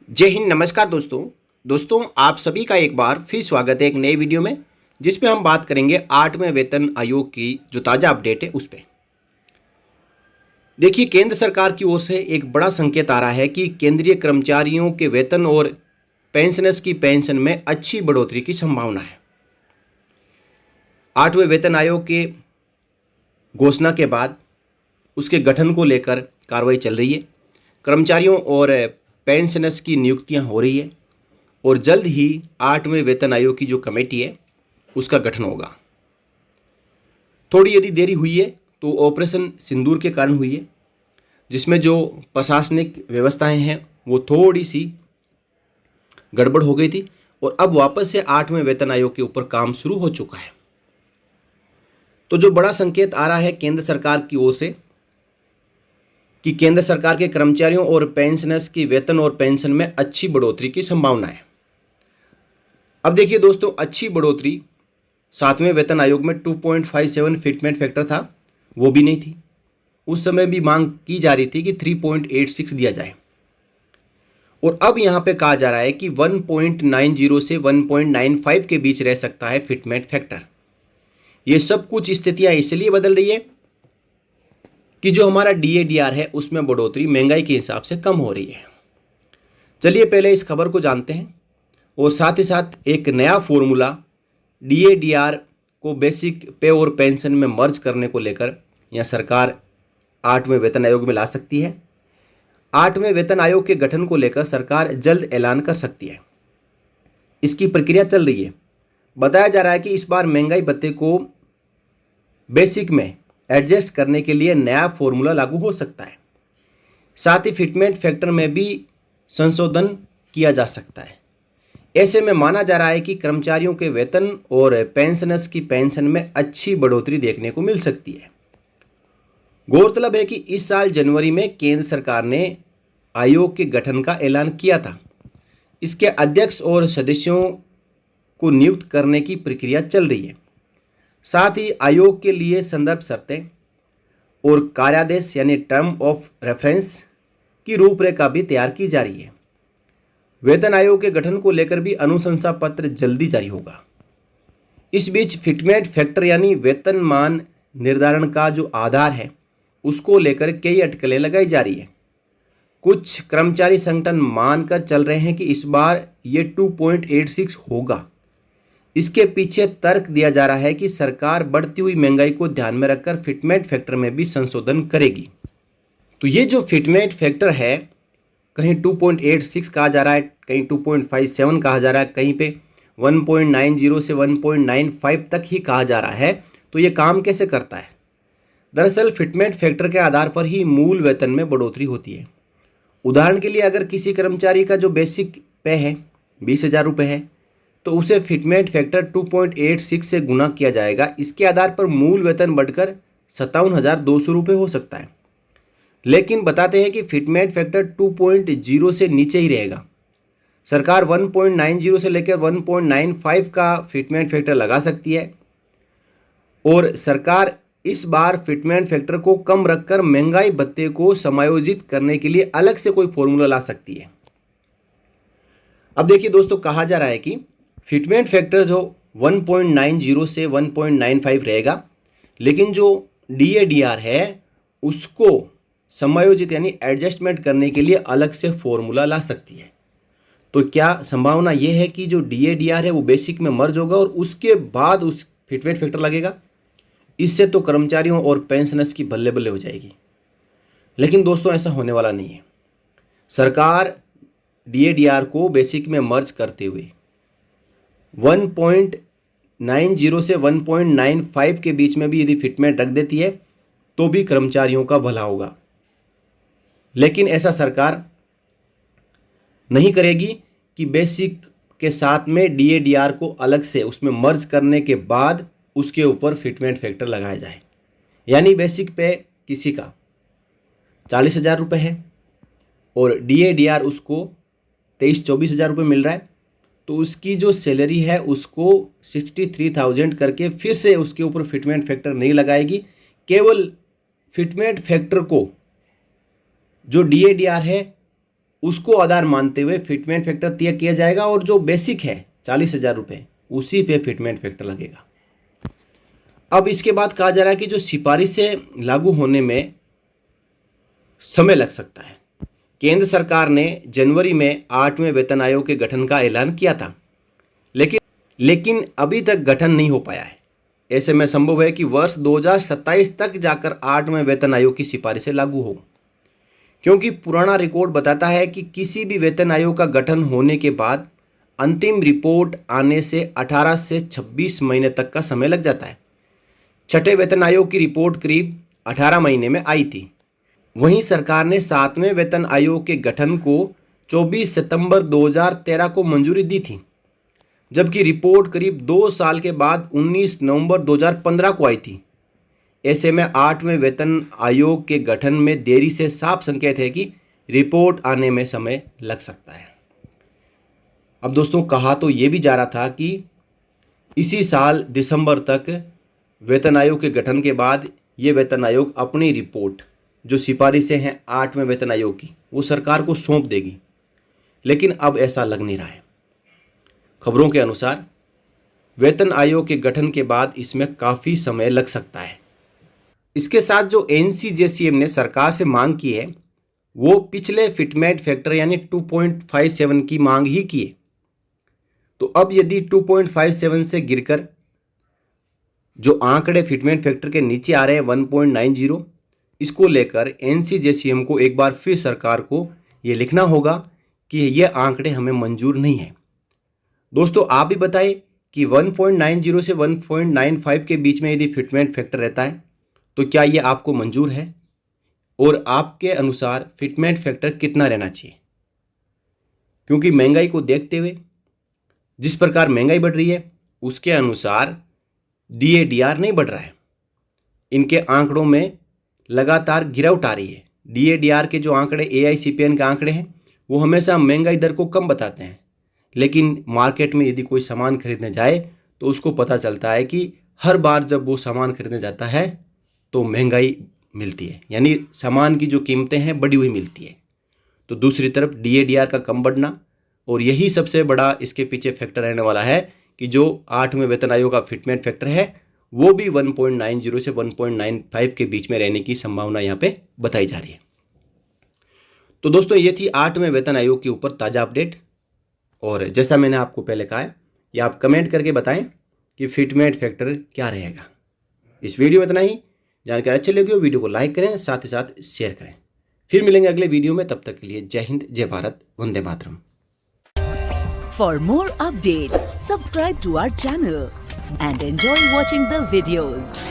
जय हिंद। नमस्कार दोस्तों आप सभी का एक बार फिर स्वागत है एक नए वीडियो में, जिसमें हम बात करेंगे 8वें वेतन आयोग की जो ताज़ा अपडेट है उस पर। देखिए, केंद्र सरकार की ओर से एक बड़ा संकेत आ रहा है कि केंद्रीय कर्मचारियों के वेतन और पेंशनर्स की पेंशन में अच्छी बढ़ोतरी की संभावना है। 8वें वेतन आयोग के घोषणा के बाद उसके गठन को लेकर कार्रवाई चल रही है। कर्मचारियों और पेंशनर्स की नियुक्तियां हो रही है और जल्द ही 8वें वेतन आयोग की जो कमेटी है उसका गठन होगा। थोड़ी यदि देरी हुई है तो ऑपरेशन सिंदूर के कारण हुई है, जिसमें जो प्रशासनिक व्यवस्थाएं हैं वो थोड़ी सी गड़बड़ हो गई थी और अब वापस से 8वें वेतन आयोग के ऊपर काम शुरू हो चुका है। तो जो बड़ा संकेत आ रहा है केंद्र सरकार की ओर से कि केंद्र सरकार के कर्मचारियों और पेंशनर्स की वेतन और पेंशन में अच्छी बढ़ोतरी की संभावना है। अब देखिए दोस्तों, अच्छी बढ़ोतरी 7वें वेतन आयोग में 2.57 फिटमेंट फैक्टर था, वो भी नहीं थी। उस समय भी मांग की जा रही थी कि 3.86 दिया जाए और अब यहाँ पे कहा जा रहा है कि 1.90 से 1.95 के बीच रह सकता है फिटमेंट फैक्टर। ये सब कुछ स्थितियाँ इसलिए बदल रही है कि जो हमारा DADR है उसमें बढ़ोतरी महंगाई के हिसाब से कम हो रही है। चलिए पहले इस खबर को जानते हैं और साथ ही साथ एक नया फॉर्मूला DADR को बेसिक पे और पेंशन में मर्ज करने को लेकर यह सरकार 8वें वेतन आयोग में ला सकती है। 8वें वेतन आयोग के गठन को लेकर सरकार जल्द ऐलान कर सकती है। इसकी प्रक्रिया चल रही है। बताया जा रहा है कि इस बार महंगाई भत्ते को बेसिक में एडजस्ट करने के लिए नया फॉर्मूला लागू हो सकता है। साथ ही फिटमेंट फैक्टर में भी संशोधन किया जा सकता है। ऐसे में माना जा रहा है कि कर्मचारियों के वेतन और पेंशनर्स की पेंशन में अच्छी बढ़ोतरी देखने को मिल सकती है। गौरतलब है कि इस साल जनवरी में केंद्र सरकार ने आयोग के गठन का ऐलान किया था। इसके अध्यक्ष और सदस्यों को नियुक्त करने की प्रक्रिया चल रही है। साथ ही आयोग के लिए संदर्भ शर्तें और कार्यादेश यानी टर्म ऑफ रेफरेंस की रूपरेखा भी तैयार की जा रही है। वेतन आयोग के गठन को लेकर भी अनुशंसा पत्र जल्दी जारी होगा। इस बीच फिटमेंट फैक्टर यानी वेतनमान निर्धारण का जो आधार है उसको लेकर कई अटकलें लगाई जा रही है। कुछ कर्मचारी संगठन मानकर चल रहे हैं कि इस बार ये 2.86 होगा। इसके पीछे तर्क दिया जा रहा है कि सरकार बढ़ती हुई महंगाई को ध्यान में रखकर फिटमेंट फैक्टर में भी संशोधन करेगी। तो ये जो फिटमेंट फैक्टर है, कहीं 2.86 कहा जा रहा है, कहीं 2.57 कहा जा रहा है, कहीं पे 1.90 से 1.95 तक ही कहा जा रहा है। तो ये काम कैसे करता है? दरअसल फिटमेंट फैक्टर के आधार पर ही मूल वेतन में बढ़ोतरी होती है। उदाहरण के लिए अगर किसी कर्मचारी का जो बेसिक पे है 20,000 रुपये है तो उसे फिटमेंट फैक्टर 2.86 से गुना किया जाएगा। इसके आधार पर मूल वेतन बढ़कर 57,200 रुपये हो सकता है। लेकिन बताते हैं कि फिटमेंट फैक्टर 2.0 से नीचे ही रहेगा। सरकार 1.90 से लेकर 1.95 का फिटमेंट फैक्टर लगा सकती है और सरकार इस बार फिटमेंट फैक्टर को कम रखकर महंगाई भत्ते को समायोजित करने के लिए अलग से कोई फॉर्मूला ला सकती है। अब देखिए दोस्तों, कहा जा रहा है कि फिटमेंट फैक्टर जो 1.90 से 1.95 रहेगा, लेकिन जो DADR है उसको समायोजित यानी एडजस्टमेंट करने के लिए अलग से फॉर्मूला ला सकती है। तो क्या संभावना ये है कि जो DADR है वो बेसिक में मर्ज होगा और उसके बाद उस फिटमेंट फैक्टर लगेगा? इससे तो कर्मचारियों और पेंशनर्स की बल्ले बल्ले हो जाएगी। लेकिन दोस्तों, ऐसा होने वाला नहीं है। सरकार DADR को बेसिक में मर्ज करते हुए 1.90 से 1.95 के बीच में भी यदि फिटमेंट रख देती है तो भी कर्मचारियों का भला होगा। लेकिन ऐसा सरकार नहीं करेगी कि बेसिक के साथ में DADR को अलग से उसमें मर्ज करने के बाद उसके ऊपर फिटमेंट फैक्टर लगाया जाए। यानी बेसिक पे किसी का 40,000 रुपये है और DADR उसको 23-24,000 रुपये मिल रहा है, तो उसकी जो सैलरी है उसको 63,000 करके फिर से उसके ऊपर फिटमेंट फैक्टर नहीं लगाएगी। केवल फिटमेंट फैक्टर को जो DADR है उसको आधार मानते हुए फिटमेंट फैक्टर तय किया जाएगा और जो बेसिक है 40,000 रुपये उसी पे फिटमेंट फैक्टर लगेगा। अब इसके बाद कहा जा रहा है कि जो सिफारिशें लागू होने में समय लग सकता है। केंद्र सरकार ने जनवरी में 8वें वेतन आयोग के गठन का ऐलान किया था, लेकिन अभी तक गठन नहीं हो पाया है। ऐसे में संभव है कि वर्ष 2027 तक जाकर 8वें वेतन आयोग की सिफारिशें लागू हो, क्योंकि पुराना रिकॉर्ड बताता है कि किसी भी वेतन आयोग का गठन होने के बाद अंतिम रिपोर्ट आने से 18 से 26 महीने तक का समय लग जाता है। छठे वेतन आयोग की रिपोर्ट करीब 18 महीने में आई थी। वहीं सरकार ने 7वें वेतन आयोग के गठन को 24 सितंबर 2013 को मंजूरी दी थी, जबकि रिपोर्ट करीब 2 साल के बाद 19 नवंबर 2015 को आई थी। ऐसे में 8वें वेतन आयोग के गठन में देरी से साफ संकेत है कि रिपोर्ट आने में समय लग सकता है। अब दोस्तों, कहा तो ये भी जा रहा था कि इसी साल दिसंबर तक वेतन आयोग के गठन के बाद ये वेतन आयोग अपनी रिपोर्ट, जो सिफारिशें हैं 8वें वेतन आयोग की, वो सरकार को सौंप देगी, लेकिन अब ऐसा लग नहीं रहा है। खबरों के अनुसार वेतन आयोग के गठन के बाद इसमें काफ़ी समय लग सकता है। इसके साथ जो NCJCM ने सरकार से मांग की है वो पिछले फिटमेंट फैक्टर यानी 2.57 की मांग ही की है। तो अब यदि 2.57 से गिरकर जो आंकड़े फिटमेंट फैक्टर के नीचे आ रहे हैं 1.90, इसको लेकर NCJCM को एक बार फिर सरकार को ये लिखना होगा कि ये आंकड़े हमें मंजूर नहीं है। दोस्तों, आप भी बताइए कि 1.90 से 1.95 के बीच में यदि फिटमेंट फैक्टर रहता है तो क्या ये आपको मंजूर है, और आपके अनुसार फिटमेंट फैक्टर कितना रहना चाहिए? क्योंकि महंगाई को देखते हुए, जिस प्रकार महंगाई बढ़ रही है, उसके अनुसार DADR नहीं बढ़ रहा है। इनके आंकड़ों में लगातार गिरावट आ रही है। DADR के जो आंकड़े AICPN के आंकड़े हैं वो हमेशा महंगाई दर को कम बताते हैं, लेकिन मार्केट में यदि कोई सामान खरीदने जाए तो उसको पता चलता है कि हर बार जब वो सामान खरीदने जाता है तो महंगाई मिलती है, यानी सामान की जो कीमतें हैं बढ़ी हुई मिलती है। तो दूसरी तरफ DADR का कम बढ़ना, और यही सबसे बड़ा इसके पीछे फैक्टर रहने वाला है कि जो 8वें वेतन आयोग का फिटमेंट फैक्टर है वो भी 1.90 से 1.95 के बीच में रहने की संभावना यहाँ पे बताई जा रही है। तो दोस्तों, ये थी 8वें वेतन आयोग के ऊपर ताज़ा अपडेट। और जैसा मैंने आपको पहले कहा है, या आप कमेंट करके बताएं कि फिटमेंट फैक्टर क्या रहेगा। इस वीडियो में इतना ही। जानकारी अच्छी लगी हो वीडियो को लाइक करें, साथ ही साथ शेयर करें। फिर मिलेंगे अगले वीडियो में, तब तक के लिए जय हिंद, जय Bharat, Vande Mataram. For more updates, subscribe to our channel and enjoy watching the videos.